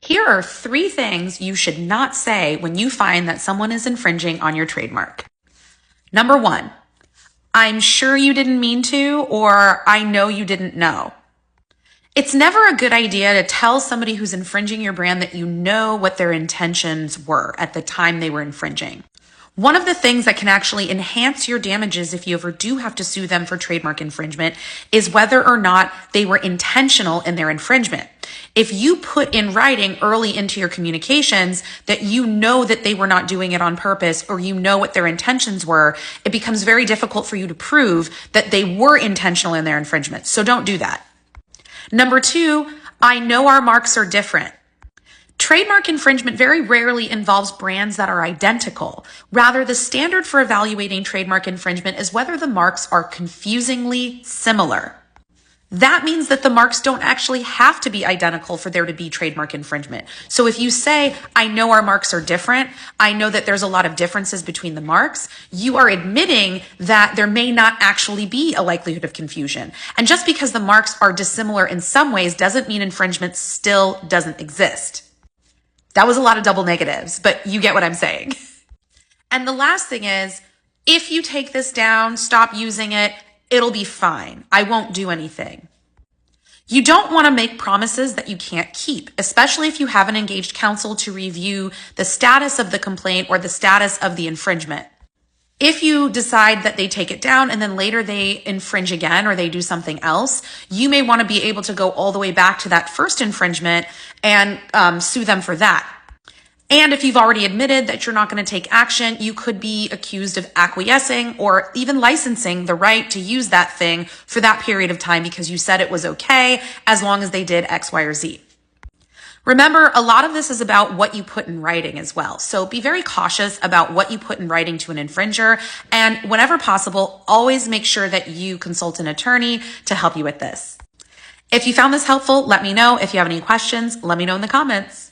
Here are 3 things you should not say when you find that someone is infringing on your trademark. Number 1, I'm sure you didn't mean to, or I know you didn't know. It's never a good idea to tell somebody who's infringing your brand that you know what their intentions were at the time they were infringing. One of the things that can actually enhance your damages if you ever do have to sue them for trademark infringement is whether or not they were intentional in their infringement. If you put in writing early into your communications that you know that they were not doing it on purpose, or you know what their intentions were, it becomes very difficult for you to prove that they were intentional in their infringement. So don't do that. Number 2, I know our marks are different. Trademark infringement very rarely involves brands that are identical. Rather, the standard for evaluating trademark infringement is whether the marks are confusingly similar. That means that the marks don't actually have to be identical for there to be trademark infringement. So if you say, I know our marks are different, I know that there's a lot of differences between the marks, you are admitting that there may not actually be a likelihood of confusion. And just because the marks are dissimilar in some ways doesn't mean infringement still doesn't exist. That was a lot of double negatives, but you get what I'm saying. And the last thing is, if you take this down, stop using it, it'll be fine. I won't do anything. You don't want to make promises that you can't keep, especially if you haven't engaged counsel to review the status of the complaint or the status of the infringement. If you decide that they take it down and then later they infringe again or they do something else, you may want to be able to go all the way back to that first infringement and sue them for that. And if you've already admitted that you're not going to take action, you could be accused of acquiescing or even licensing the right to use that thing for that period of time because you said it was okay as long as they did X, Y, or Z. Remember, a lot of this is about what you put in writing as well. So be very cautious about what you put in writing to an infringer. And whenever possible, always make sure that you consult an attorney to help you with this. If you found this helpful, let me know. If you have any questions, let me know in the comments.